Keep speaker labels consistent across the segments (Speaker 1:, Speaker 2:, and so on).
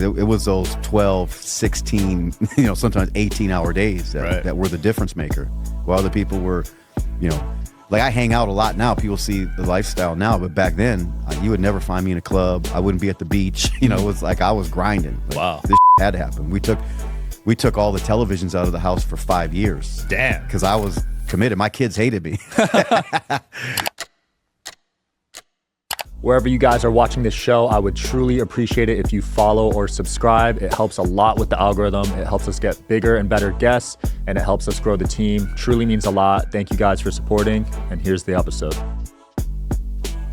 Speaker 1: It was those 12, 16, sometimes 18-hour days that were the difference maker. While other people were, like I hang out a lot now. People see the lifestyle now, but back then, you would never find me in a club. I wouldn't be at the beach. It was like I was grinding. Like,
Speaker 2: wow.
Speaker 1: This had to happen. We took all the televisions out of the house for 5 years.
Speaker 2: Damn.
Speaker 1: Because I was committed. My kids hated me.
Speaker 2: Wherever you guys are watching this show, I would truly appreciate it if you follow or subscribe. It helps a lot with the algorithm. It helps us get bigger and better guests, and it helps us grow the team. Truly means a lot. Thank you guys for supporting, and here's the episode.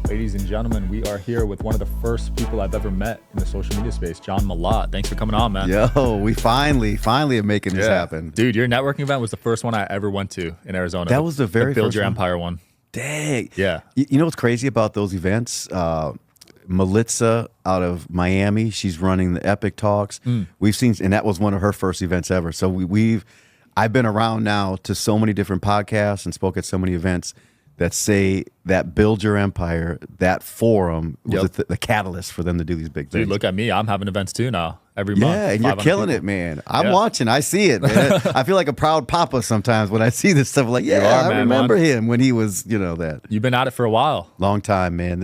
Speaker 2: Ladies and gentlemen, we are here with one of the first people I've ever met in the social media space, John Malott. Thanks for coming on, man.
Speaker 1: Yo, we finally are making this happen.
Speaker 2: Dude, your networking event was the first one I ever went to in Arizona.
Speaker 1: That was the very
Speaker 2: Build
Speaker 1: first
Speaker 2: Your
Speaker 1: one?
Speaker 2: Empire one.
Speaker 1: Dang.
Speaker 2: Yeah.
Speaker 1: You know what's crazy about those events? Melissa out of Miami, she's running the Epic Talks. We've seen, and that was one of her first events ever. So I've been around now to so many different podcasts and spoke at so many events that say that Build Your Empire, that forum was the catalyst for them to do these big things.
Speaker 2: Dude, look at me. I'm having events too now. Every month.
Speaker 1: Yeah, and you're killing it, man. I'm watching. I see it, man. I feel like a proud papa sometimes when I see this stuff. Like, I remember him when he was, that.
Speaker 2: You've been at it for a while.
Speaker 1: Long time, man.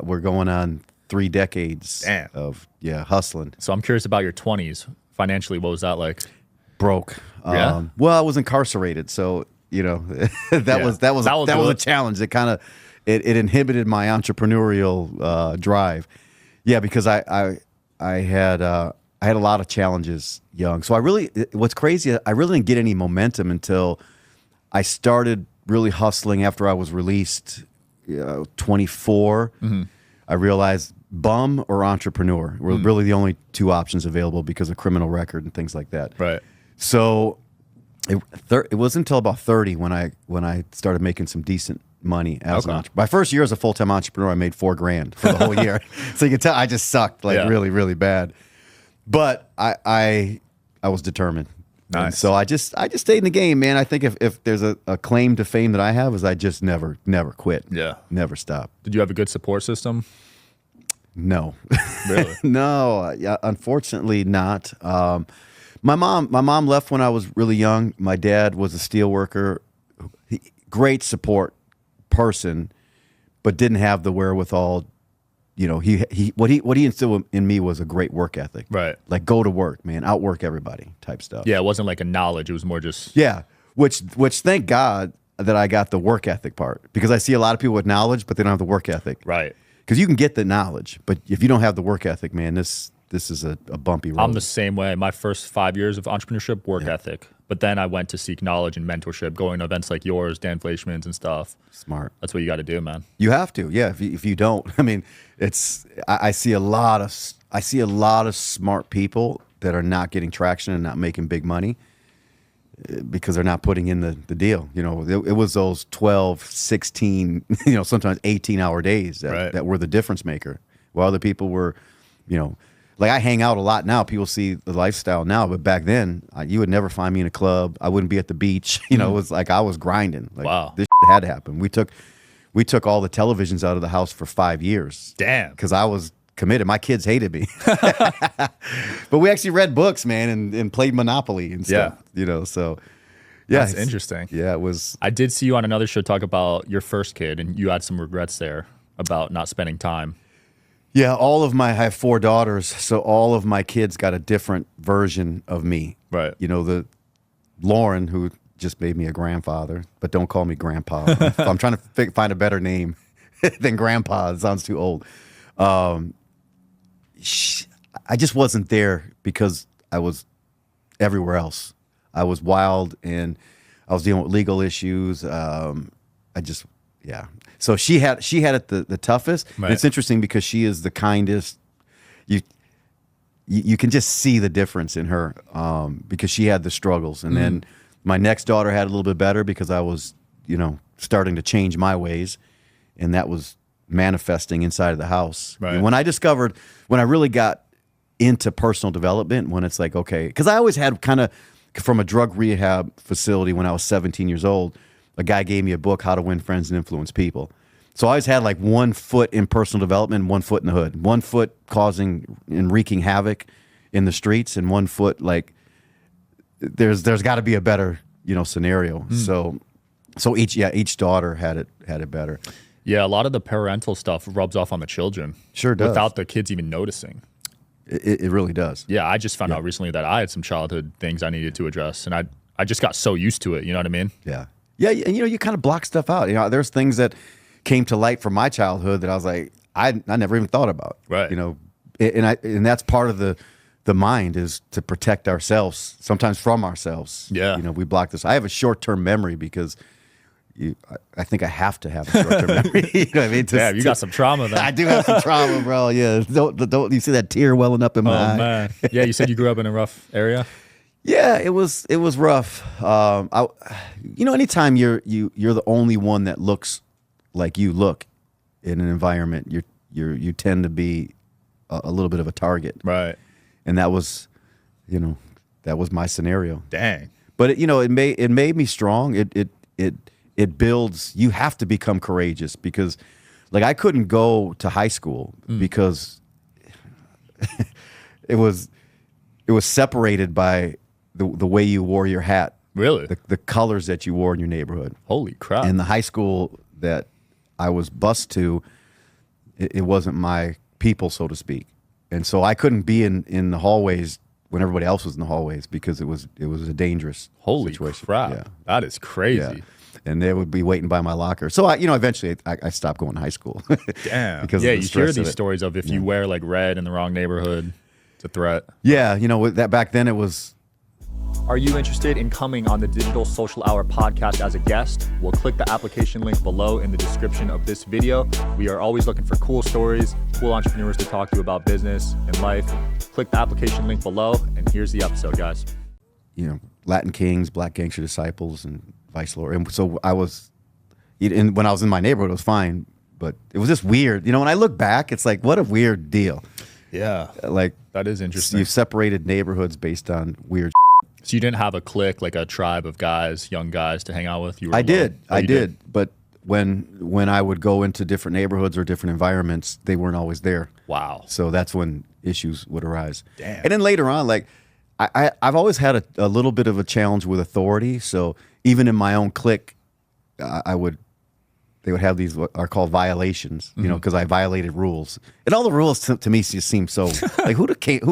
Speaker 1: We're going on 3 decades of hustling.
Speaker 2: So I'm curious about your 20s. Financially, what was that like?
Speaker 1: Broke. Well, I was incarcerated, so that was a challenge. It kind of it inhibited my entrepreneurial drive. Yeah, because I had a lot of challenges young. So what's crazy, I really didn't get any momentum until I started really hustling after I was released, 24. I realized bum or entrepreneur were really the only 2 options available because of criminal record and things like that.
Speaker 2: Right.
Speaker 1: So it wasn't until about 30 when I started making some decent money as an entrepreneur. My first year as a full-time entrepreneur, I made $4,000 for the whole year. So you can tell I just sucked really, really bad. But I was determined.
Speaker 2: Nice.
Speaker 1: And so I just stayed in the game, man. I think if there's a claim to fame that I have is I just never quit.
Speaker 2: Yeah.
Speaker 1: Never stop.
Speaker 2: Did you have a good support system?
Speaker 1: No.
Speaker 2: Really?
Speaker 1: No. Unfortunately not. My mom left when I was really young. My dad was a steel worker. Great support person, but didn't have the wherewithal. What he instilled in me was a great work ethic.
Speaker 2: Right.
Speaker 1: Like go to work, man, outwork everybody type stuff.
Speaker 2: Yeah, it wasn't like a knowledge. It was more just
Speaker 1: which thank God that I got the work ethic part, because I see a lot of people with knowledge, but they don't have the work ethic.
Speaker 2: Right.
Speaker 1: Because you can get the knowledge, but if you don't have the work ethic, man, this is a bumpy road.
Speaker 2: I'm the same way. My first 5 years of entrepreneurship, work ethic. But then I went to seek knowledge and mentorship, going to events like yours, Dan Fleischman's and stuff.
Speaker 1: Smart.
Speaker 2: That's what you got to do, man.
Speaker 1: You have to, yeah. If you don't, I mean, I see a lot of smart people that are not getting traction and not making big money because they're not putting in the deal. It was those 12, 16, sometimes 18-hour days that were the difference maker. While other people were, like I hang out a lot now. People see the lifestyle now, but back then, you would never find me in a club. I wouldn't be at the beach. It was like I was grinding. Like,
Speaker 2: wow.
Speaker 1: This had to happen. We took all the televisions out of the house for 5 years.
Speaker 2: Damn.
Speaker 1: Because I was committed. My kids hated me. But we actually read books, man, and played Monopoly and stuff. So yeah.
Speaker 2: That's interesting.
Speaker 1: Yeah, it was.
Speaker 2: I did see you on another show talk about your first kid, and you had some regrets there about not spending time.
Speaker 1: Yeah, I have 4 daughters, so all of my kids got a different version of me.
Speaker 2: Right.
Speaker 1: The Lauren, who just made me a grandfather, but don't call me grandpa. I'm trying to find a better name than grandpa. It sounds too old. I just wasn't there because I was everywhere else. I was wild and I was dealing with legal issues. So she had it the toughest.
Speaker 2: Right.
Speaker 1: And it's interesting because she is the kindest. You can just see the difference in her because she had the struggles. And then my next daughter had a little bit better because I was, starting to change my ways. And that was manifesting inside of the house.
Speaker 2: Right.
Speaker 1: And when I really got into personal development, when it's like, okay, because I always had kind of from a drug rehab facility when I was 17 years old, a guy gave me a book, How to Win Friends and Influence People. So I always had like 1 foot in personal development and 1 foot in the hood, 1 foot causing and wreaking havoc, in the streets and 1 foot, like there's got to be a better, scenario. So each daughter had it better.
Speaker 2: Yeah, a lot of the parental stuff rubs off on the children.
Speaker 1: Sure does.
Speaker 2: Without the kids even noticing.
Speaker 1: It really does.
Speaker 2: Yeah, I just found out recently that I had some childhood things I needed to address, and I just got so used to it. You know what I mean?
Speaker 1: Yeah. Yeah, and you kind of block stuff out. There's things that came to light from my childhood that I was like, I never even thought about.
Speaker 2: Right.
Speaker 1: And that's part of the mind, is to protect ourselves, sometimes from ourselves.
Speaker 2: Yeah.
Speaker 1: We block this. I have a short-term memory because I think I have to have a short-term memory. You know what I mean?
Speaker 2: Yeah, you got some trauma then.
Speaker 1: I do have some trauma, bro. Yeah. Don't you see that tear welling up in my eye?
Speaker 2: Man. Yeah, you said you grew up in a rough area?
Speaker 1: Yeah, it was rough. Anytime you're the only one that looks like you look in an environment, you tend to be a little bit of a target.
Speaker 2: Right.
Speaker 1: And that was my scenario.
Speaker 2: Dang.
Speaker 1: But it made me strong. It builds. You have to become courageous, because like I couldn't go to high school because it was separated by the way you wore your hat.
Speaker 2: Really?
Speaker 1: The colors that you wore in your neighborhood.
Speaker 2: Holy crap.
Speaker 1: And the high school that I was bused to, it wasn't my people, so to speak. And so I couldn't be in the hallways when everybody else was in the hallways, because it was a dangerous situation.
Speaker 2: Crap.
Speaker 1: Yeah.
Speaker 2: That is crazy.
Speaker 1: Yeah. And they would be waiting by my locker. So eventually I stopped going to high school.
Speaker 2: Damn.
Speaker 1: Because
Speaker 2: yeah,
Speaker 1: of the
Speaker 2: you
Speaker 1: stress
Speaker 2: hear
Speaker 1: of
Speaker 2: these
Speaker 1: it.
Speaker 2: stories of if you wear like red in the wrong neighborhood, it's a threat.
Speaker 1: Yeah, that back then it was.
Speaker 2: Are you interested in coming on the Digital Social Hour podcast as a guest? Well, click the application link below in the description of this video. We are always looking for cool stories, cool entrepreneurs to talk to about business and life. Click the application link below, and here's the episode, guys.
Speaker 1: Latin Kings, Black Gangster Disciples, and Vice Lord. And so I was, when I was in my neighborhood, it was fine, but it was just weird. When I look back, it's like, what a weird deal.
Speaker 2: Yeah.
Speaker 1: Like,
Speaker 2: that is interesting.
Speaker 1: You've separated neighborhoods based on weird.
Speaker 2: So you didn't have a clique, like a tribe of guys, young guys to hang out with? You were
Speaker 1: I
Speaker 2: alone?
Speaker 1: did. But when I would go into different neighborhoods or different environments, they weren't always there.
Speaker 2: Wow.
Speaker 1: So that's when issues would arise.
Speaker 2: Damn.
Speaker 1: And then later on, like I've always had a little bit of a challenge with authority. So even in my own clique, they would have these what are called violations, because I violated rules. And all the rules to me just seem so like who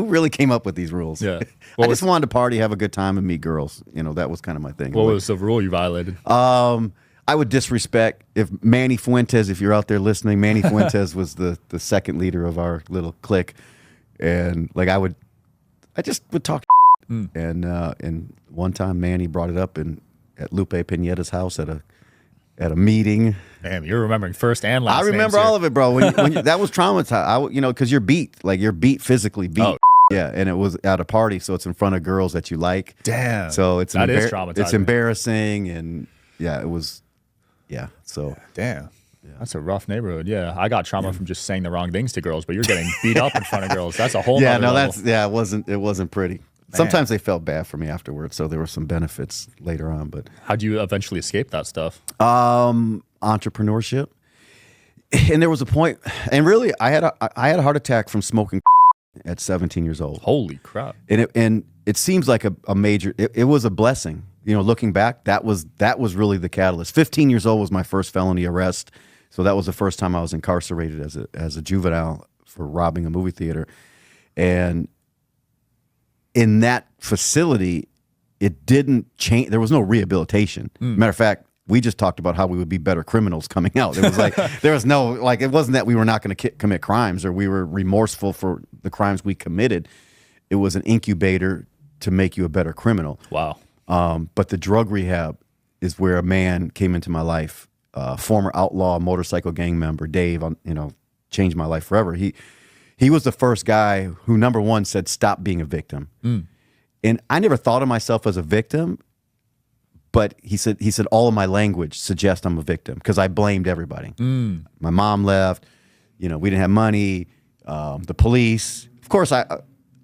Speaker 1: really came up with these rules?
Speaker 2: Yeah.
Speaker 1: I just wanted to party, have a good time, and meet girls. That was kind of my thing.
Speaker 2: What was the rule you violated?
Speaker 1: I would disrespect if Manny Fuentes, if you're out there listening, Manny Fuentes was the second leader of our little clique, and like I just would talk, and one time Manny brought it up at Lupe Pineda's house at a meeting.
Speaker 2: Damn, you're remembering first and last.
Speaker 1: I remember all of it, bro. That was traumatized. Because you're beat physically beat.
Speaker 2: Oh.
Speaker 1: Yeah, and it was at a party, so it's in front of girls that you like.
Speaker 2: Damn.
Speaker 1: So it's
Speaker 2: that is traumatizing.
Speaker 1: It's embarrassing, and yeah, it was. Yeah. So
Speaker 2: damn. Yeah. That's a rough neighborhood. Yeah, I got trauma from just saying the wrong things to girls, but you're getting beat up in front of girls. That's a whole.
Speaker 1: Yeah, no,
Speaker 2: level.
Speaker 1: It wasn't pretty. Man. Sometimes they felt bad for me afterwards, so there were some benefits later on. But
Speaker 2: how'd you eventually escape that stuff?
Speaker 1: Entrepreneurship, and there was a point, and really, I had a heart attack from smoking at 17 years old.
Speaker 2: Holy crap!
Speaker 1: And it seems like a major. It was a blessing. Looking back, that was really the catalyst. 15 years old was my first felony arrest, so that was the first time I was incarcerated as a juvenile for robbing a movie theater, and in that facility, it didn't change. There was no rehabilitation. Matter of fact, we just talked about how we would be better criminals coming out. It was like there was no it wasn't that we were not going to commit crimes or we were remorseful for the crimes we committed. It was an incubator to make you a better criminal.
Speaker 2: Wow.
Speaker 1: But the drug rehab is where a man came into my life, former outlaw motorcycle gang member, Dave, changed my life forever. He was the first guy who, number one, said, stop being a victim. And I never thought of myself as a victim, but he said all of my language suggests I'm a victim because I blamed everybody. My mom left, we didn't have money, the police. Of course,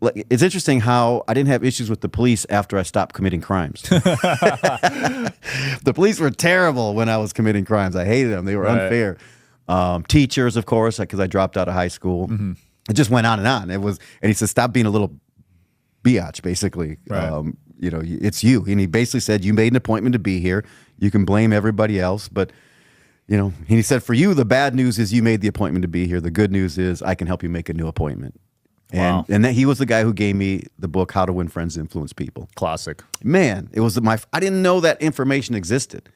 Speaker 1: it's interesting how I didn't have issues with the police after I stopped committing crimes. The police were terrible when I was committing crimes. I hated them. They were unfair. Teachers, of course, because I dropped out of high school. It just went on. And he said, stop being a little biatch, basically.
Speaker 2: Right.
Speaker 1: You know, it's you. And he basically said, you made an appointment to be here. You can blame everybody else, but you know, and he said, for you, the bad news is you made the appointment to be here. The good news is I can help you make a new appointment.
Speaker 2: Wow.
Speaker 1: And that he was the guy who gave me the book, How to Win Friends and Influence People.
Speaker 2: Classic.
Speaker 1: Man, it was I didn't know that information existed.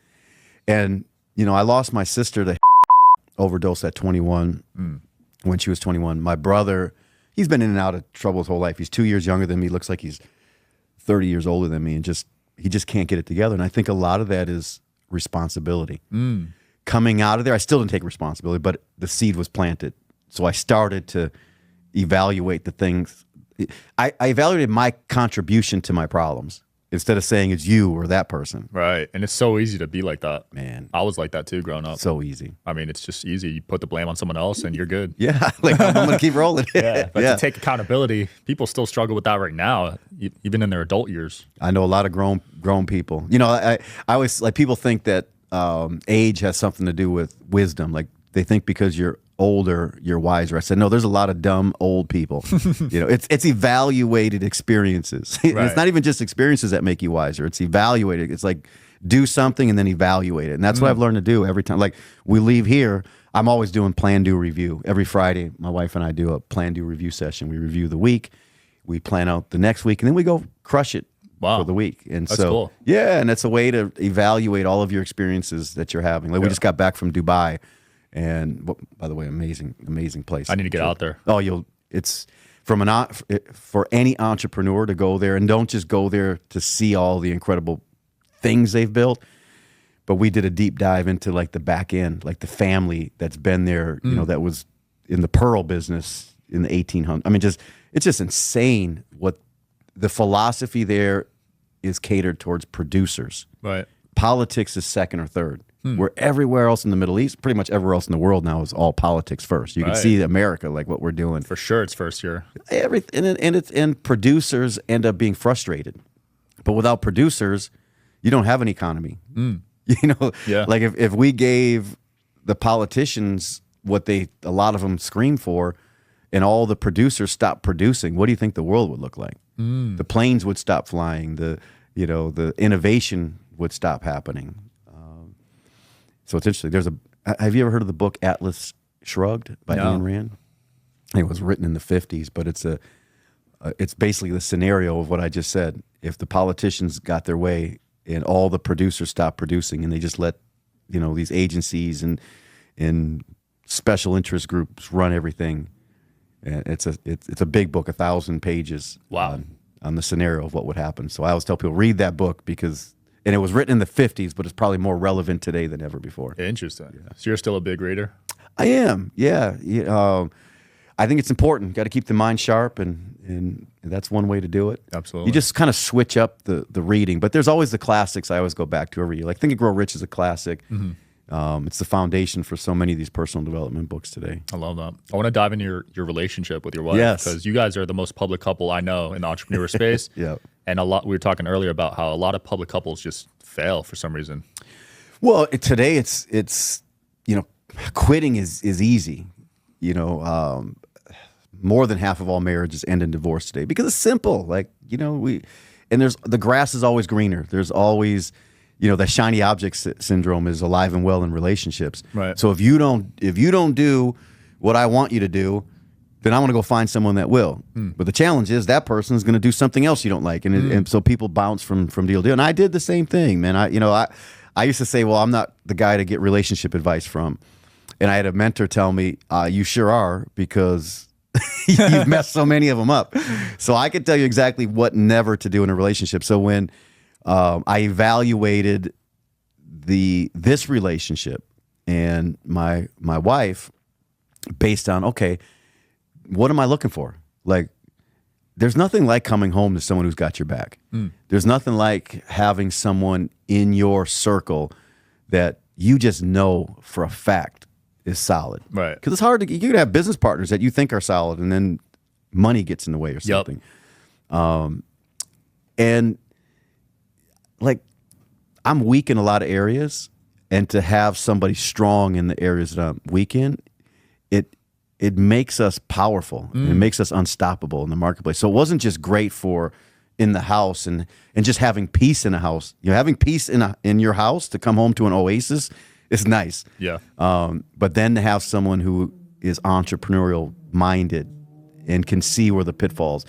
Speaker 1: And, you know, I lost my sister to overdose at 21 when she was 21. My brother, he's been in and out of trouble his whole life. He's 2 years younger than me. Looks like he's 30 years older than me, and he just can't get it together. And I think a lot of that is responsibility. Coming out of there, I still didn't take responsibility, but the seed was planted. So I started to evaluate the things. I evaluated my contribution to my problems instead of saying it's you or that person.
Speaker 2: Right. And it's so easy to be like that.
Speaker 1: Man.
Speaker 2: I was like that too growing up.
Speaker 1: So easy.
Speaker 2: I mean, it's just easy. You put the blame on someone else and you're good.
Speaker 1: Yeah. Like, I'm going to keep rolling.
Speaker 2: Yeah. But to take accountability, people still struggle with that right now, even in their adult years.
Speaker 1: I know a lot of grown people. You know, I always, like, people think that age has something to do with wisdom. Like, they think because you're older, you're wiser. I said, no, there's a lot of dumb old people. You know, it's evaluated experiences. Right. It's not even just experiences that make you wiser. It's evaluated. It's like, do something and then evaluate it. And that's what I've learned to do every time. Like, we leave here, I'm always doing plan, do, review. Every Friday, my wife and I do a plan, do, review session. We review the week, we plan out the next week, and then we go crush it. Wow. For the week. And
Speaker 2: that's cool.
Speaker 1: Yeah, and it's a way to evaluate all of your experiences that you're having. Like, we just got back from Dubai. And by the way, amazing place.
Speaker 2: I need to get out there.
Speaker 1: Oh, it's for any entrepreneur to go there, and don't just go there to see all the incredible things they've built, but we did a deep dive into like the back end, like the family that's been there, you know, that was in the pearl business in the 1800s. I mean, it's just insane what the philosophy there is catered towards producers.
Speaker 2: Right.
Speaker 1: Politics is second or third. Where everywhere else in the Middle East, pretty much everywhere else in the world now, is all politics first. You can see America, like what we're doing.
Speaker 2: For sure, it's first here.
Speaker 1: And producers end up being frustrated. But without producers, you don't have an economy. You know, like if we gave the politicians what a lot of them scream for, and all the producers stopped producing, what do you think the world would look like? The planes would stop flying. The innovation would stop happening. So it's interesting. Have you ever heard of the book Atlas Shrugged by Ayn Rand? It was written in the 50s, but it's basically the scenario of what I just said. If the politicians got their way and all the producers stopped producing, and they just let, you know, these agencies and special interest groups run everything, it's a big book, 1,000 pages.
Speaker 2: Wow.
Speaker 1: On the scenario of what would happen. So I always tell people, read that book and it was written in the 50s, but it's probably more relevant today than ever before.
Speaker 2: Interesting. Yeah. So you're still a big reader?
Speaker 1: I am, yeah. I think it's important. Got to keep the mind sharp, and that's one way to do it.
Speaker 2: Absolutely.
Speaker 1: You just kind of switch up the reading, but there's always the classics I always go back to every year. Like Think and Grow Rich is a classic. It's the foundation for so many of these personal development books today.
Speaker 2: I love that. I want to dive into your relationship with your wife.
Speaker 1: Yes.
Speaker 2: Because you guys are the most public couple I know in the entrepreneur space.
Speaker 1: Yeah.
Speaker 2: And we were talking earlier about how a lot of public couples just fail for some reason.
Speaker 1: Well, today it's you know, quitting is easy. You know, more than half of all marriages end in divorce today because it's simple. Like, you know, the grass is always greener. There's always, you know, that shiny object syndrome is alive and well in relationships.
Speaker 2: Right.
Speaker 1: So if you don't do what I want you to do, then I want to go find someone that will. But the challenge is that person is going to do something else you don't like, and so people bounce from deal to deal. And I did the same thing, man. I used to say, well, I'm not the guy to get relationship advice from, and I had a mentor tell me, you sure are, because you've messed so many of them up. So I could tell you exactly what never to do in a relationship. So when I evaluated this relationship and my wife based on, okay, what am I looking for? Like, there's nothing like coming home to someone who's got your back. There's nothing like having someone in your circle that you just know for a fact is solid.
Speaker 2: Right.
Speaker 1: Because it's hard you could have business partners that you think are solid, and then money gets in the way or something. And like, I'm weak in a lot of areas, and to have somebody strong in the areas that I'm weak in, it makes us powerful. And it makes us unstoppable in the marketplace. So it wasn't just great for in the house and just having peace in a house. You know, having peace in your house to come home to an oasis is nice.
Speaker 2: Yeah.
Speaker 1: But then to have someone who is entrepreneurial minded and can see where the pitfalls.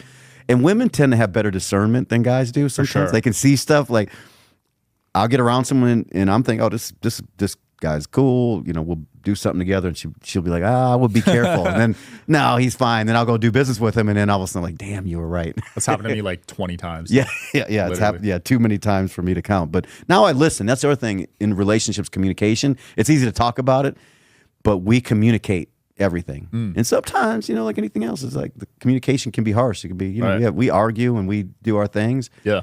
Speaker 1: And women tend to have better discernment than guys do. Sometimes
Speaker 2: sure.
Speaker 1: they can see stuff like I'll get around someone and I'm thinking, oh, this guy's cool. You know, we'll do something together, and she'll be like, I would be careful. And then no, he's fine. Then I'll go do business with him, and then all of a sudden, like, damn, you were right.
Speaker 2: That's happened to me like 20 times.
Speaker 1: Yeah. It's happened. Yeah, too many times for me to count. But now I listen. That's the other thing in relationships, communication. It's easy to talk about it, but we communicate everything. And sometimes, you know, like anything else, it's like the communication can be harsh. It can be, you know,
Speaker 2: Right.
Speaker 1: we argue and we do our things.
Speaker 2: Yeah.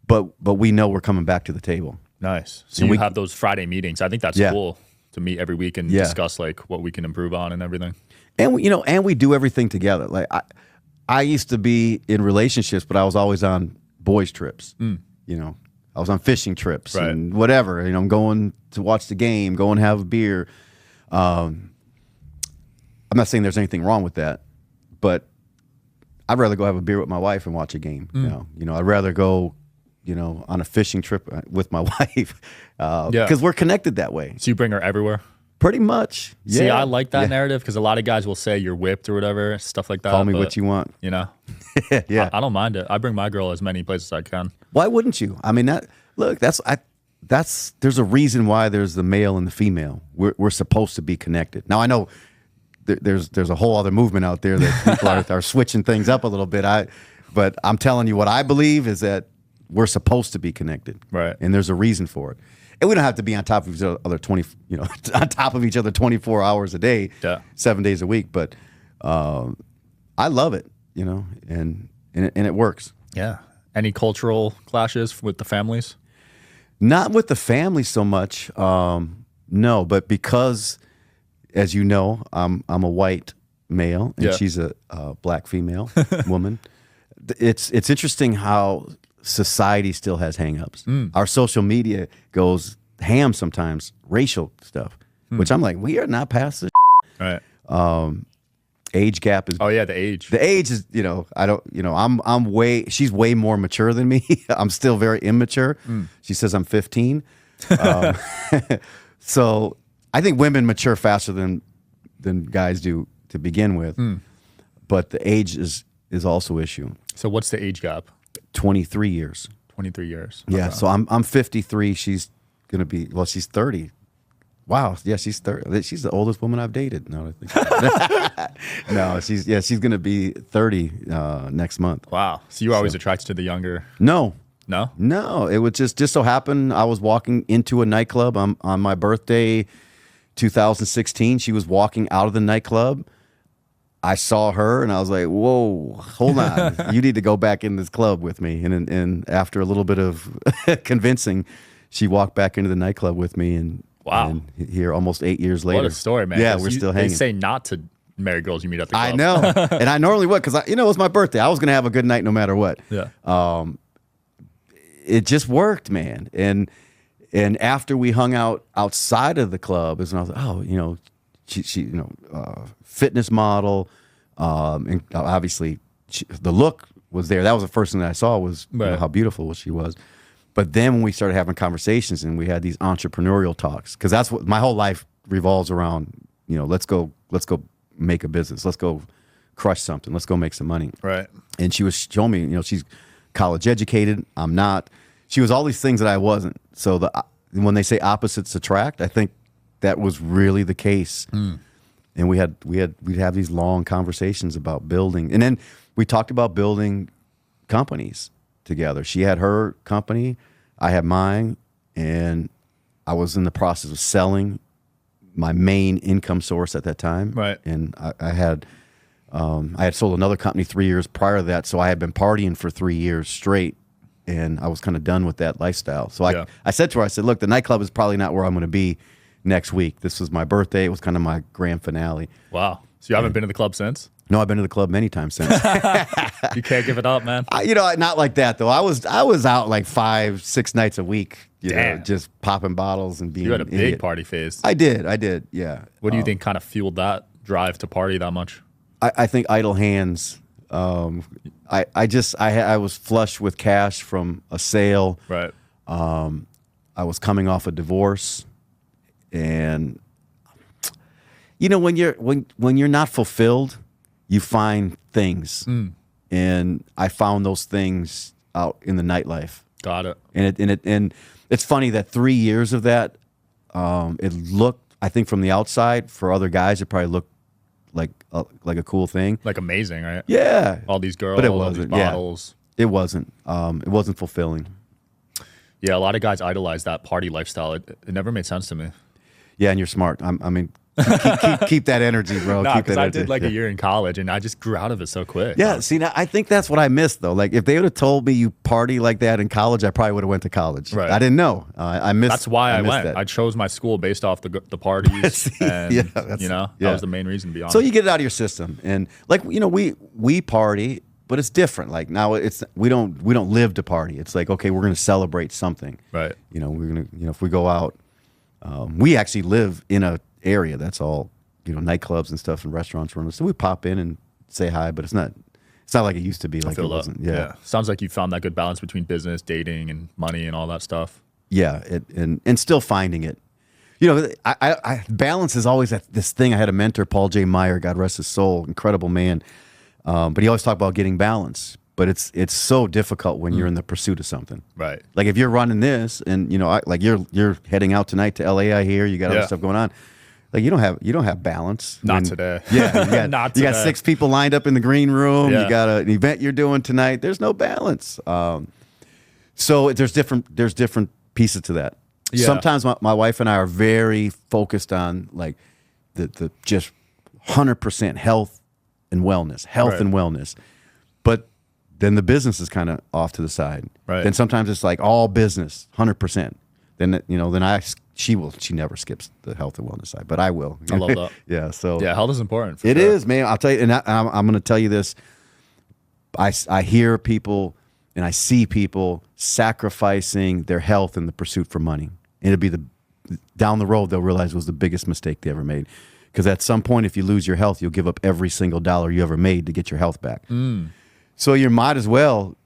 Speaker 1: But we know we're coming back to the table.
Speaker 2: Nice. So you have those Friday meetings. I think that's cool to meet every week and discuss like what we can improve on and everything.
Speaker 1: And we do everything together. Like I used to be in relationships, but I was always on boys trips. You know, I was on fishing trips and whatever. You know, I'm going to watch the game, go and have a beer. I'm not saying there's anything wrong with that, but I'd rather go have a beer with my wife and watch a game. You know, I'd rather go, you know, on a fishing trip with my wife because we're connected that way.
Speaker 2: So you bring her everywhere?
Speaker 1: Pretty much. Yeah.
Speaker 2: See, I like that narrative because a lot of guys will say you're whipped or whatever, stuff like that.
Speaker 1: Call me what you want.
Speaker 2: You know?
Speaker 1: Yeah.
Speaker 2: I don't mind it. I bring my girl as many places as I can.
Speaker 1: Why wouldn't you? I mean, there's a reason why there's the male and the female. We're supposed to be connected. Now I know there's a whole other movement out there that people are switching things up a little bit. But I'm telling you what I believe is that we're supposed to be connected,
Speaker 2: right?
Speaker 1: And there's a reason for it. And we don't have to be on top of each other on top of each other 24 hours a day, 7 days a week. But I love it, you know, and it works.
Speaker 2: Yeah. Any cultural clashes with the families?
Speaker 1: Not with the family so much, no. But because, as you know, I'm a white male and she's a black female woman. It's interesting how society still has hangups. Our social media goes ham sometimes, racial stuff, which I'm like, we are not past this.
Speaker 2: Right.
Speaker 1: Age gap is.
Speaker 2: Oh yeah, the age.
Speaker 1: The age is, you know, I don't, you know, she's way more mature than me. I'm still very immature. She says I'm 15. So I think women mature faster than guys do to begin with. But the age is also an issue.
Speaker 2: So what's the age gap?
Speaker 1: 23 years.
Speaker 2: 23 years.
Speaker 1: Yeah,
Speaker 2: Okay.
Speaker 1: so I'm 53. She's going to be, she's 30. Wow, yeah, she's 30. She's the oldest woman I've dated. No, no, she's going to be 30 next month.
Speaker 2: Wow. So you were always attracted to the younger?
Speaker 1: No.
Speaker 2: No?
Speaker 1: It would just so happen I was walking into a nightclub on my birthday, 2016. She was walking out of the nightclub. I saw her and I was like, whoa, hold on. You need to go back in this club with me. And after a little bit of convincing, she walked back into the nightclub with me. And
Speaker 2: wow.
Speaker 1: And here almost 8 years later.
Speaker 2: What a story, man.
Speaker 1: Yeah, we're still hanging.
Speaker 2: They say not to marry girls you meet at the club.
Speaker 1: I know. And I normally would because, it was my birthday. I was going to have a good night no matter what.
Speaker 2: Yeah.
Speaker 1: It just worked, man. And after we hung out outside of the club, is when I was like, oh, you know, she fitness model, and obviously the look was there. That was the first thing that I saw was how beautiful she was. But then when we started having conversations and we had these entrepreneurial talks, because that's what my whole life revolves around. You know, let's go make a business. Let's go crush something. Let's go make some money.
Speaker 2: Right.
Speaker 1: And she was showing me, you know, she's college educated. I'm not. She was all these things that I wasn't. So when they say opposites attract, I think that was really the case. And we'd have these long conversations about building, and then we talked about building companies together. She had her company, I had mine, and I was in the process of selling my main income source at that time.
Speaker 2: Right.
Speaker 1: And I had sold another company 3 years prior to that, so I had been partying for 3 years straight, and I was kind of done with that lifestyle. So I said to her, I said, look, the nightclub is probably not where I'm going to be next week. This was my birthday. It was kind of my grand finale.
Speaker 2: Wow. So you haven't been to the club since?
Speaker 1: No, I've been to the club many times since.
Speaker 2: You can't give it up, man.
Speaker 1: Not like that though. I was out like 5-6 nights a week, you know, just popping bottles and being
Speaker 2: You had a
Speaker 1: an
Speaker 2: big
Speaker 1: idiot.
Speaker 2: party phase.
Speaker 1: I did, yeah.
Speaker 2: What do you think kind of fueled that drive to party that much?
Speaker 1: I think idle hands. I was flush with cash from a sale.
Speaker 2: Right.
Speaker 1: I was coming off a divorce, and you know, when you're not fulfilled, you find things, and I found those things out in the nightlife.
Speaker 2: Got it.
Speaker 1: And it's funny that 3 years of that, it looked, I think from the outside, for other guys, it probably looked like a cool thing,
Speaker 2: like amazing, right?
Speaker 1: Yeah,
Speaker 2: all these girls,
Speaker 1: but it
Speaker 2: all
Speaker 1: wasn't.
Speaker 2: these bottles.
Speaker 1: Yeah. It wasn't. It wasn't fulfilling.
Speaker 2: Yeah, a lot of guys idolize that party lifestyle. It never made sense to me.
Speaker 1: Yeah, and you're smart. I mean, keep that energy, bro.
Speaker 2: No, because I did
Speaker 1: yeah.
Speaker 2: a year in college, and I just grew out of it so quick.
Speaker 1: Yeah, see, now I think that's what I missed, though. Like, if they would have told me you party like that in college, I probably would have went to college.
Speaker 2: Right.
Speaker 1: I didn't know. I missed.
Speaker 2: That's why I went.
Speaker 1: That.
Speaker 2: I chose my school based off the parties, and that was the main reason. To be honest,
Speaker 1: so you get it out of your system, and we party, but it's different. Like now, we don't live to party. It's like, okay, we're going to celebrate something.
Speaker 2: Right.
Speaker 1: We're gonna if we go out, we actually live in a area that's all nightclubs and stuff and restaurants around us. So we pop in and say hi, but it's not like it used to be. Like it wasn't. Yeah.
Speaker 2: Sounds like you found that good balance between business, dating, and money and all that stuff.
Speaker 1: Yeah, and still finding it. I balance is always this thing. I had a mentor, Paul J. Meyer, God rest his soul, incredible man. But he always talked about getting balance. But it's so difficult when you're in the pursuit of something.
Speaker 2: Right.
Speaker 1: Like if you're running this, and you're heading out tonight to LA. I hear you got other stuff going on. Like you don't have balance.
Speaker 2: Not today.
Speaker 1: Yeah, you got 6 people lined up in the green room.
Speaker 2: Yeah.
Speaker 1: You got an event you're doing tonight. There's no balance. So there's different pieces to that. Yeah. Sometimes my wife and I are very focused on like the just 100% health and wellness, but then the business is kind of off to the side.
Speaker 2: Right.
Speaker 1: Then sometimes it's like all business 100%. Then she never skips the health and wellness side, but I will.
Speaker 2: I love that.
Speaker 1: Yeah. So
Speaker 2: yeah, health is important.
Speaker 1: It is, man. I'll tell you, and I'm going to tell you this. I hear people and I see people sacrificing their health in the pursuit for money. And it'll be down the road, they'll realize it was the biggest mistake they ever made. Because at some point, if you lose your health, you'll give up every single dollar you ever made to get your health back. So you might as well,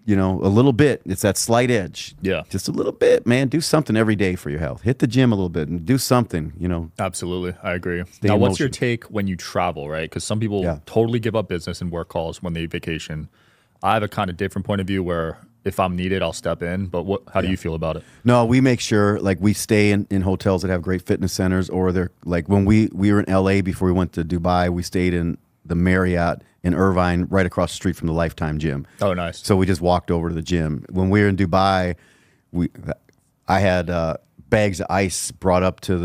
Speaker 1: a little bit. It's that slight edge.
Speaker 2: Yeah.
Speaker 1: Just a little bit, man. Do something every day for your health. Hit the gym a little bit and do something,
Speaker 2: Absolutely. I agree. Now, what's your take when you travel, right? Because some people totally give up business and work calls when they vacation. I have a kind of different point of view where if I'm needed, I'll step in. But how do you feel about it?
Speaker 1: No, we make sure we stay in hotels that have great fitness centers, or they're like when we were in LA before we went to Dubai, we stayed in the Marriott in Irvine, right across the street from the Lifetime gym.
Speaker 2: Oh, nice.
Speaker 1: So we just walked over to the gym. When we were in Dubai, I had bags of ice brought up to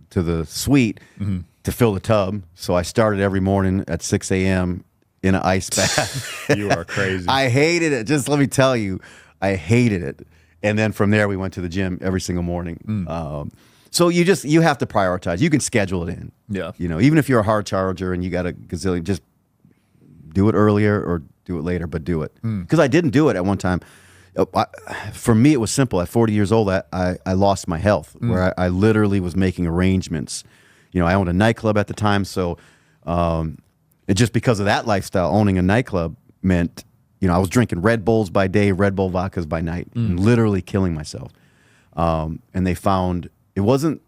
Speaker 1: the suite to fill the tub. So I started every morning at 6 a.m. in an ice bath.
Speaker 2: You are crazy.
Speaker 1: I hated it. Just let me tell you, I hated it. And then from there, we went to the gym every single morning. So you have to prioritize. You can schedule it in.
Speaker 2: Yeah.
Speaker 1: Even if you're a hard charger and you got a gazillion, just do it earlier or do it later, but do it. Because I didn't do it at one time. For me, it was simple. At 40 years old, I lost my health, where I literally was making arrangements. I owned a nightclub at the time, so just because of that lifestyle, owning a nightclub meant, I was drinking Red Bulls by day, Red Bull vodkas by night, and literally killing myself. And they found it wasn't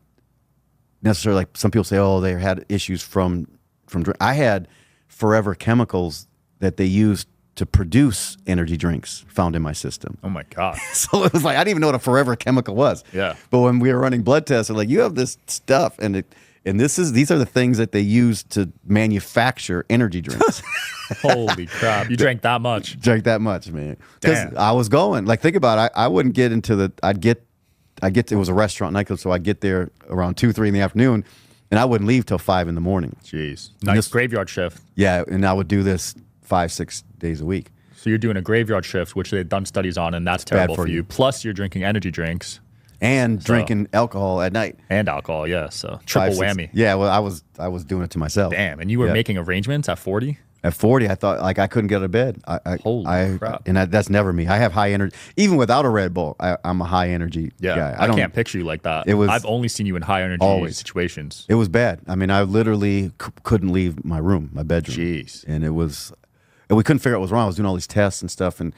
Speaker 1: necessarily like some people say, oh, they had issues from drink. I had forever chemicals that they used to produce energy drinks found in my system.
Speaker 2: Oh my God.
Speaker 1: So it was like, I didn't even know what a forever chemical was.
Speaker 2: Yeah.
Speaker 1: But when we were running blood tests, they're like, you have this stuff, and these are the things that they use to manufacture energy drinks.
Speaker 2: Holy crap. You drank that much.
Speaker 1: Drank that much, man. Because I was going, think about it, I wouldn't get into it was a restaurant nightclub, so I'd get there around 2, 3 in the afternoon, and I wouldn't leave till 5 in the morning.
Speaker 2: Jeez. Nice graveyard shift.
Speaker 1: Yeah, and I would do this 5, 6 days a week.
Speaker 2: So you're doing a graveyard shift, which they've done studies on, and that's terrible for you. Plus, you're drinking energy drinks.
Speaker 1: And drinking alcohol at night.
Speaker 2: And alcohol, yeah. So triple whammy.
Speaker 1: Yeah, well, I was doing it to myself.
Speaker 2: Damn, and you were making arrangements at 40?
Speaker 1: At 40, I thought like I couldn't get out of bed.
Speaker 2: Holy crap!
Speaker 1: And that's never me. I have high energy, even without a Red Bull. I'm a high energy guy.
Speaker 2: I can't picture you like that. I've only seen you in high energy situations.
Speaker 1: It was bad. I mean, I literally couldn't leave my room, my bedroom.
Speaker 2: Jeez.
Speaker 1: And we couldn't figure out what was wrong. I was doing all these tests and stuff, and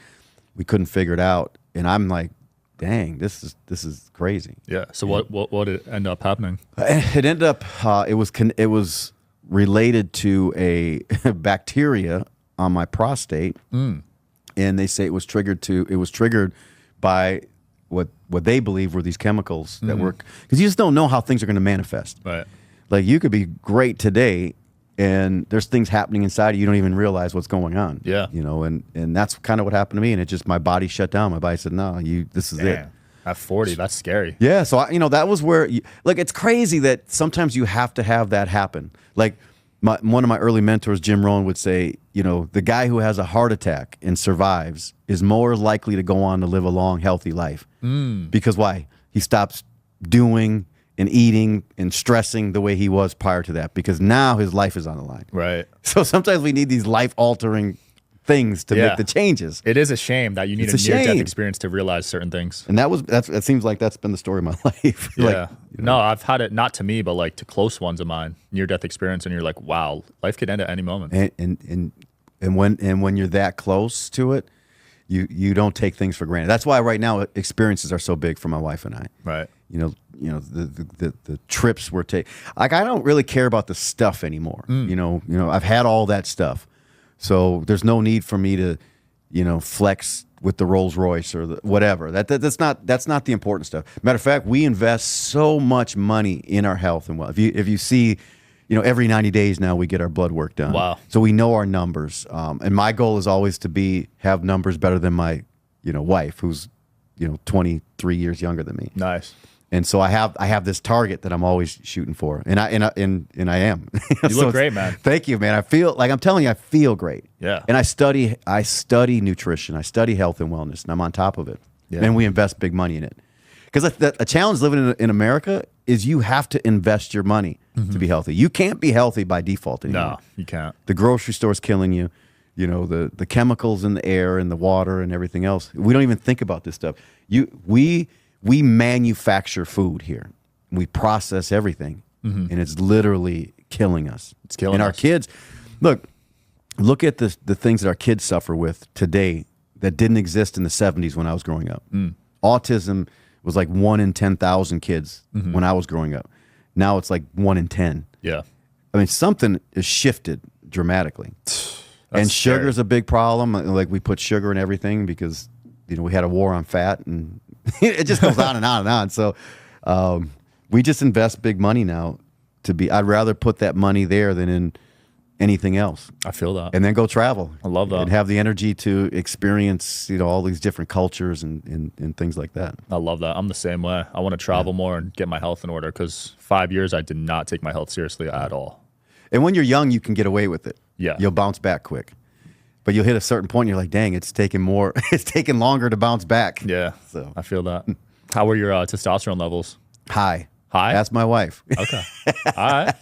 Speaker 1: we couldn't figure it out. And I'm like, dang, this is crazy.
Speaker 2: Yeah. So what did end up happening?
Speaker 1: It ended up it was related to a bacteria on my prostate, and they say it was triggered by what they believe were these chemicals that work, because you just don't know how things are going to manifest.
Speaker 2: Right.
Speaker 1: Like you could be great today, and there's things happening inside you don't even realize what's going on.
Speaker 2: Yeah.
Speaker 1: And that's kind of what happened to me, and it just my body shut down. My body said, "No, this is it."
Speaker 2: At 40, that's scary.
Speaker 1: Yeah, so that was where, it's crazy that sometimes you have to have that happen. Like one of my early mentors, Jim Rohn, would say, the guy who has a heart attack and survives is more likely to go on to live a long, healthy life. Because why? He stops doing and eating and stressing the way he was prior to that, because now his life is on the line.
Speaker 2: Right.
Speaker 1: So sometimes we need these life-altering things to make the changes.
Speaker 2: It is a shame that you need a near-death experience to realize certain things.
Speaker 1: And that seems like that's been the story of my life.
Speaker 2: Yeah. No, I've had it, not to me, but like to close ones of mine, near-death experience, and you're like, wow, life could end at any moment.
Speaker 1: And when you're that close to it, you don't take things for granted. That's why right now experiences are so big for my wife and I.
Speaker 2: Right.
Speaker 1: The trips we're taking. Like, I don't really care about the stuff anymore. I've had all that stuff. So there's no need for me to, flex with the Rolls Royce or whatever. That's not the important stuff. Matter of fact, we invest so much money in our health and wealth. If you see, every 90 days now we get our blood work done.
Speaker 2: Wow.
Speaker 1: So we know our numbers. And my goal is always to have numbers better than my, wife, who's, 23 years younger than me.
Speaker 2: Nice.
Speaker 1: And so I have this target that I'm always shooting for, and I am.
Speaker 2: You look great, man.
Speaker 1: Thank you, man. I feel like, I'm telling you, I feel great.
Speaker 2: Yeah.
Speaker 1: And I study nutrition. I study health and wellness, and I'm on top of it.
Speaker 2: Yeah.
Speaker 1: And we invest big money in it, because a challenge living in America is you have to invest your money to be healthy. You can't be healthy by default anymore.
Speaker 2: No, you can't.
Speaker 1: The grocery store's killing you. The chemicals in the air and the water and everything else. We don't even think about this stuff. We manufacture food here. We process everything, and it's literally killing us.
Speaker 2: It's killing us.
Speaker 1: Our kids, look at the things that our kids suffer with today that didn't exist in the 70s when I was growing up. Autism was like 1 in 10,000 kids when I was growing up. Now it's like 1 in 10.
Speaker 2: Yeah.
Speaker 1: I mean, something has shifted dramatically. And sugar's a big problem. Like, we put sugar in everything because, we had a war on fat, and it just goes on and on and on. So we just invest big money now I'd rather put that money there than in anything else.
Speaker 2: I feel that.
Speaker 1: And then go travel.
Speaker 2: I love that.
Speaker 1: And have the energy to experience, all these different cultures and things like that.
Speaker 2: I love that. I'm the same way. I want to travel more and get my health in order, because 5 years I did not take my health seriously at all.
Speaker 1: And when you're young, you can get away with it.
Speaker 2: Yeah.
Speaker 1: You'll bounce back quick. But you'll hit a certain point and you're like, dang, it's taking longer to bounce back.
Speaker 2: Yeah.
Speaker 1: So
Speaker 2: I feel that. How were your testosterone levels?
Speaker 1: High.
Speaker 2: High?
Speaker 1: That's my wife.
Speaker 2: Okay. All right.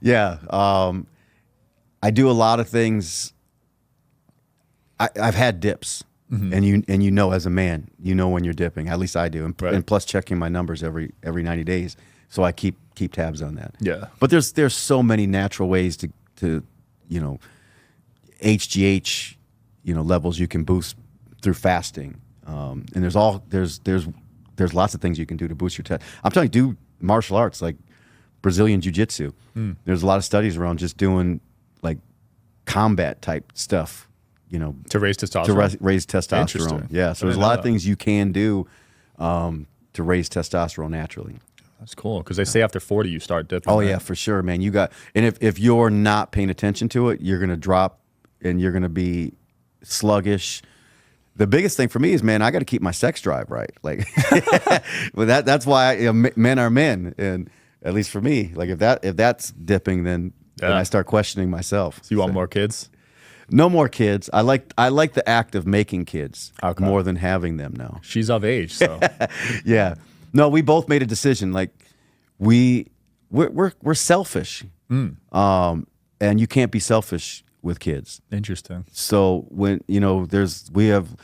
Speaker 1: Yeah. I do a lot of things. I've had dips, and you as a man, when you're dipping. At least I do. And plus checking my numbers every 90 days. So I keep tabs on that.
Speaker 2: Yeah.
Speaker 1: But there's so many natural ways to HGH, levels you can boost through fasting, and there's lots of things you can do to boost your test. I'm telling you, do martial arts like Brazilian jiu-jitsu. There's a lot of studies around just doing like combat type stuff,
Speaker 2: to raise testosterone.
Speaker 1: To raise testosterone. Yeah, so there's a lot of things you can do to raise testosterone naturally.
Speaker 2: That's cool, because they say after 40 you start dipping.
Speaker 1: Oh, yeah, for sure, man. And if you're not paying attention to it, you're going to drop and you're going to be sluggish. The biggest thing for me is, man, I got to keep my sex drive right. Like, well, that's why men are men, and at least for me, like if that's dipping, then I start questioning myself.
Speaker 2: So you want more kids?
Speaker 1: No more kids. I like the act of making kids more than having them now.
Speaker 2: She's of age, so
Speaker 1: yeah. No, we both made a decision. Like we're selfish, and you can't be selfish with kids.
Speaker 2: Interesting.
Speaker 1: So when we have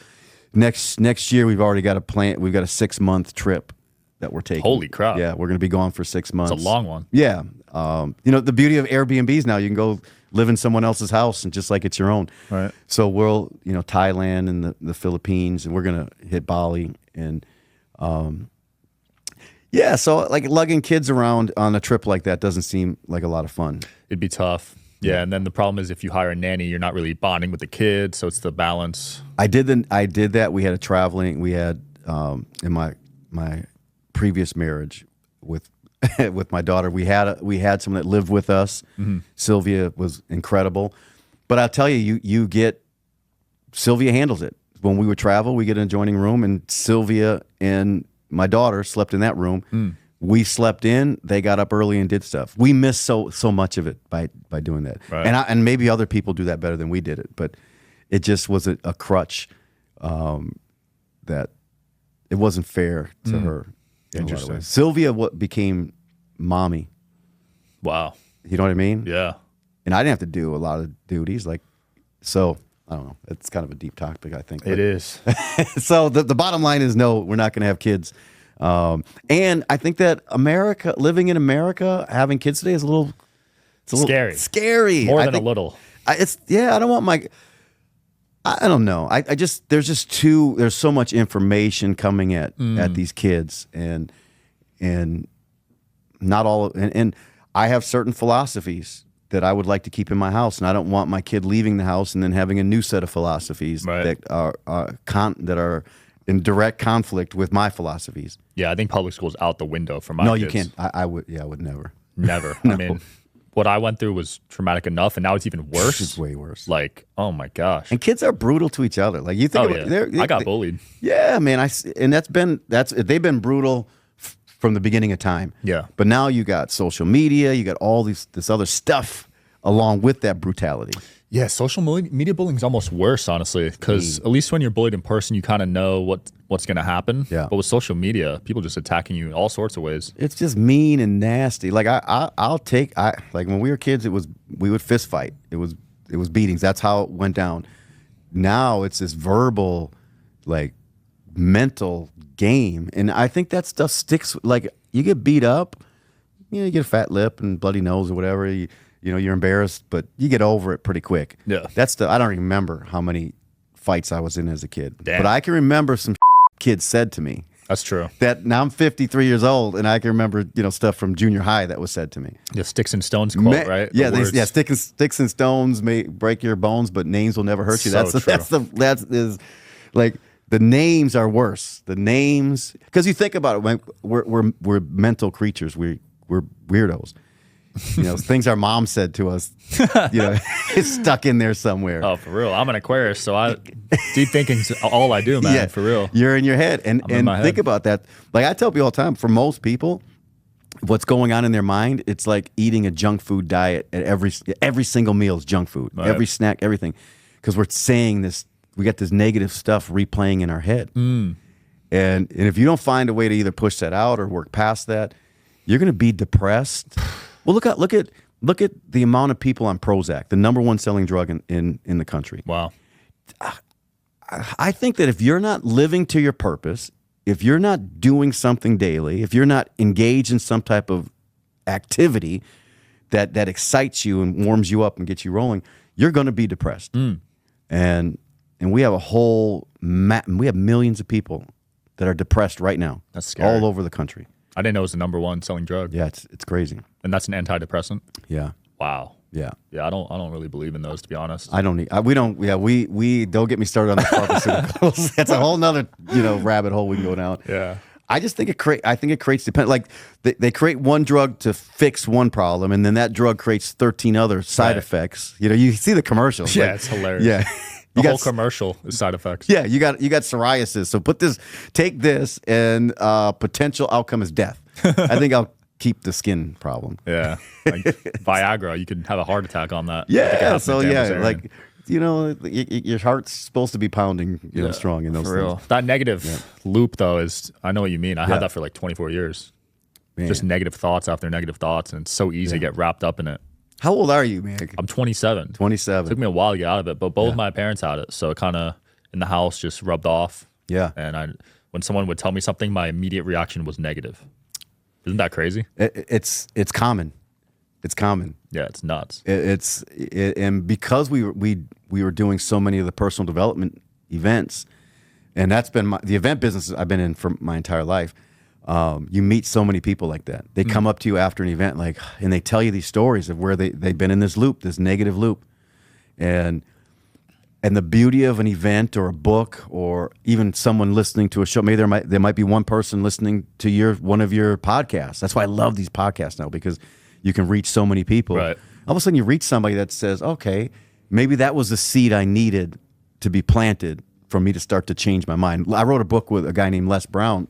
Speaker 1: next year we've already got a plan. We've got a 6-month trip that we're taking.
Speaker 2: Holy crap!
Speaker 1: Yeah, we're going to be gone for 6 months.
Speaker 2: It's a long one.
Speaker 1: Yeah. The beauty of Airbnbs now, you can go live in someone else's house and just like it's your own.
Speaker 2: Right.
Speaker 1: So we'll, Thailand and the Philippines, and we're going to hit Bali. And so like lugging kids around on a trip like that doesn't seem like a lot of fun.
Speaker 2: It'd be tough. Yeah, and then the problem is if you hire a nanny, you're not really bonding with the kid, so it's the balance. I did
Speaker 1: that. We had in my previous marriage with with my daughter, we had someone that lived with us. Mm-hmm. Sylvia was incredible. But I'll tell you get Sylvia handles it. When we would travel, we get an adjoining room, and Sylvia and my daughter slept in that room. Mm. We slept in. They got up early and did stuff. We missed so much of it by doing that. Right. And maybe other people do that better than we did it, but it just was a crutch that it wasn't fair to her.
Speaker 2: Interesting.
Speaker 1: Sylvia became mommy.
Speaker 2: Wow.
Speaker 1: You know what I mean?
Speaker 2: Yeah.
Speaker 1: And I didn't have to do a lot of duties, so I don't know. It's kind of a deep topic, I think.
Speaker 2: It is.
Speaker 1: So the bottom line is no, we're not going to have kids. And I think that living in America, having kids today is a little
Speaker 2: scary.
Speaker 1: Scary.
Speaker 2: More than a little.
Speaker 1: I don't want I don't know. There's so much information coming at these kids, and not all, and I have certain philosophies that I would like to keep in my house, and I don't want my kid leaving the house and then having a new set of philosophies that are in direct conflict with my philosophies.
Speaker 2: Yeah, I think public school is out the window for my
Speaker 1: kids.
Speaker 2: No,
Speaker 1: you can't. I would never.
Speaker 2: Never.
Speaker 1: No.
Speaker 2: I mean, what I went through was traumatic enough, and now it's even worse.
Speaker 1: It's way worse.
Speaker 2: Like, oh my gosh.
Speaker 1: And kids are brutal to each other. Like you think
Speaker 2: I got bullied.
Speaker 1: Yeah, man. They've been brutal from the beginning of time.
Speaker 2: Yeah.
Speaker 1: But now you got social media, you got all this other stuff along with that brutality.
Speaker 2: Yeah, social media bullying is almost worse, honestly, because at least when you're bullied in person, you kind of know what's going to happen.
Speaker 1: Yeah.
Speaker 2: But with social media, people just attacking you in all sorts of ways.
Speaker 1: It's just mean and nasty. Like like when we were kids, we would fist fight. It was beatings. That's how it went down. Now it's this verbal, like mental game, and I think that stuff sticks. Like you get beat up, you get a fat lip and bloody nose or whatever. You're embarrassed, but you get over it pretty quick.
Speaker 2: Yeah.
Speaker 1: I don't remember how many fights I was in as a kid.
Speaker 2: Damn.
Speaker 1: But I can remember some kids said to me.
Speaker 2: That's true.
Speaker 1: That now I'm 53 years old, and I can remember stuff from junior high that was said to me.
Speaker 2: The sticks and stones quote, right?
Speaker 1: Yeah, sticks and stones may break your bones, but names will never hurt you. That's like the names are worse. The names, because you think about it, we're mental creatures. We're weirdos. Things our mom said to us, it's stuck in there somewhere.
Speaker 2: Oh, for real. I'm an Aquarius, so deep thinking's all I do, man. Yeah, for real.
Speaker 1: You're in your head, and think about that. Like I tell people all the time, for most people, what's going on in their mind, it's like eating a junk food diet at every single meal is junk food, right. Every snack, everything, because we're saying this. We got this negative stuff replaying in our head, and if you don't find a way to either push that out or work past that, you're going to be depressed. Well, look at the amount of people on Prozac, the number one selling drug in the country.
Speaker 2: Wow.
Speaker 1: I think that if you're not living to your purpose, if you're not doing something daily, if you're not engaged in some type of activity that excites you and warms you up and gets you rolling, you're going to be depressed. And we have we have millions of people that are depressed right now.
Speaker 2: That's scary.
Speaker 1: All over the country.
Speaker 2: I didn't know it was the number one selling drug.
Speaker 1: Yeah, it's crazy.
Speaker 2: And that's an antidepressant?
Speaker 1: Yeah.
Speaker 2: Wow.
Speaker 1: Yeah.
Speaker 2: Yeah, I don't really believe in those, to be honest.
Speaker 1: I don't need. We don't get me started on the pharmaceuticals. That's a whole nother rabbit hole we can go down.
Speaker 2: Yeah.
Speaker 1: I just think it creates like they create one drug to fix one problem, and then that drug creates 13 other side effects. You see the commercials.
Speaker 2: Yeah, it's hilarious.
Speaker 1: Yeah.
Speaker 2: The whole commercial is side effects.
Speaker 1: Yeah, you got psoriasis. So take this, and potential outcome is death. I think I'll keep the skin problem.
Speaker 2: Yeah, like Viagra, you could have a heart attack on that.
Speaker 1: Yeah, so like your heart's supposed to be pounding, strong in those
Speaker 2: for real. That negative loop though is, I know what you mean. I had that for like 24 years. Man. Just negative thoughts after negative thoughts, and it's so easy to get wrapped up in it.
Speaker 1: How old are you, man?
Speaker 2: I'm 27.
Speaker 1: 27.
Speaker 2: It took me a while to get out of it, but both my parents had it. So it kind of in the house just rubbed off.
Speaker 1: Yeah.
Speaker 2: And when someone would tell me something, my immediate reaction was negative. Isn't that crazy?
Speaker 1: It's common. It's common.
Speaker 2: Yeah, it's nuts.
Speaker 1: And because we were doing so many of the personal development events, and that's been the event business I've been in for my entire life. You meet so many people like that. They come up to you after an event, and they tell you these stories of where they've been in this loop, this negative loop, and the beauty of an event or a book or even someone listening to a show. Maybe there might be one person listening to one of your podcasts. That's why I love these podcasts now, because you can reach so many people.
Speaker 2: Right.
Speaker 1: All of a sudden, you reach somebody that says, "Okay, maybe that was the seed I needed to be planted for me to start to change my mind." I wrote a book with a guy named Les Brown.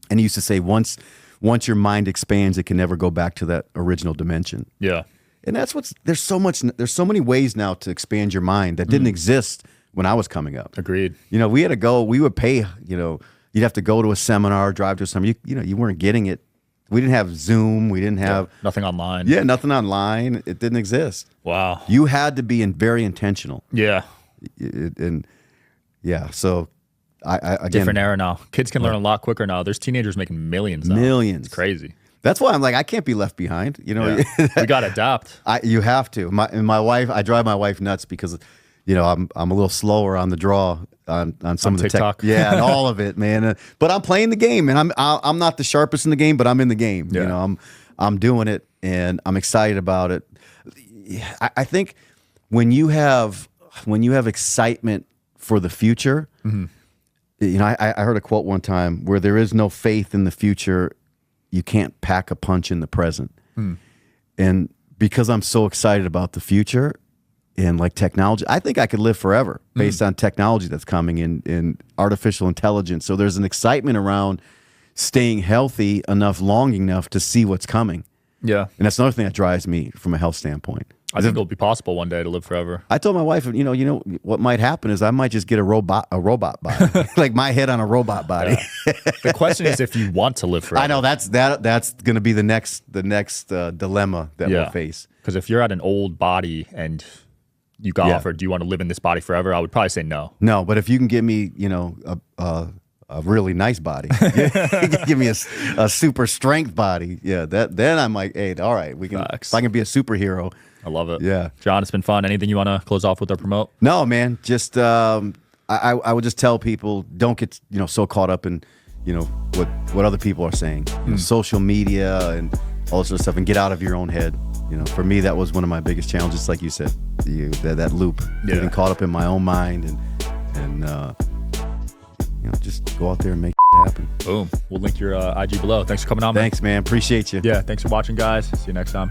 Speaker 1: And he used to say, once your mind expands, it can never go back to that original dimension.
Speaker 2: Yeah.
Speaker 1: And there's so many ways now to expand your mind that didn't exist when I was coming up.
Speaker 2: Agreed.
Speaker 1: We would pay, you'd have to go to a seminar, drive to a seminar. You weren't getting it. We didn't have Zoom. We didn't have
Speaker 2: nothing online.
Speaker 1: Yeah, nothing online. It didn't exist.
Speaker 2: Wow.
Speaker 1: You had to be very intentional.
Speaker 2: Yeah.
Speaker 1: So I again,
Speaker 2: different era now. Kids can learn a lot quicker now. There's teenagers making millions now.
Speaker 1: Millions.
Speaker 2: It's crazy.
Speaker 1: That's why I'm like, I can't be left behind.
Speaker 2: We got to adapt.
Speaker 1: You have to. My wife, I drive my wife nuts because, I'm a little slower on the draw on some of the
Speaker 2: TikTok.
Speaker 1: And all of it, man. But I'm playing the game, and I'm not the sharpest in the game, but I'm in the game.
Speaker 2: Yeah.
Speaker 1: I'm doing it, and I'm excited about it. I think when you have excitement for the future. Mm-hmm. I heard a quote one time: where there is no faith in the future, you can't pack a punch in the present. And because I'm so excited about the future and like technology, I think I could live forever based on technology that's coming in artificial intelligence. So there's an excitement around staying healthy long enough to see what's coming.
Speaker 2: Yeah.
Speaker 1: And that's another thing that drives me from a health standpoint.
Speaker 2: I think it'll be possible one day to live forever.
Speaker 1: I told my wife, what might happen is I might just get a robot body, like my head on a robot body.
Speaker 2: Yeah. The question is if you want to live forever.
Speaker 1: I know that's going to be the next dilemma that we'll face.
Speaker 2: Because if you're at an old body and you got offered, do you want to live in this body forever? I would probably say no.
Speaker 1: No, but if you can give me, a really nice body, give me a super strength body, then I'm like, hey, all right, we can. If I can be a superhero.
Speaker 2: I love it.
Speaker 1: Yeah.
Speaker 2: John, it's been fun. Anything you want to close off with or promote?
Speaker 1: No, man. Just I would just tell people, don't get so caught up in what other people are saying. Social media and all this sort of stuff, and get out of your own head. For me, that was one of my biggest challenges, like you said, that loop, getting caught up in my own mind and just go out there and make it happen.
Speaker 2: Boom. We'll link your IG below. Thanks for coming on, man.
Speaker 1: Thanks, man. Appreciate you.
Speaker 2: Yeah. Thanks for watching, guys. See you next time.